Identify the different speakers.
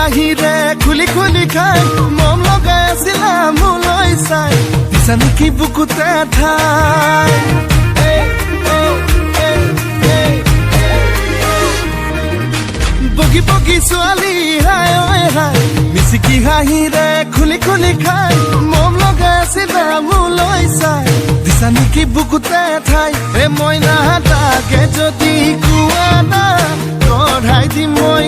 Speaker 1: হাঁহিৰে খুলি খুলি খাই মম লগাই আছিলা মোলৈ চাই দিছা নেকি বুকুতে ঠাই বগী বগী ছোৱালী হাই ঐ হাই মিচিকি হাঁহিৰে খুলি খুলি খাই মম লগাই আছিলা মোলৈ চাই দিছা নেকি বুকুতে ঠাই মইনা তাকে যদি কোৱা না কঢ়াই দিম মই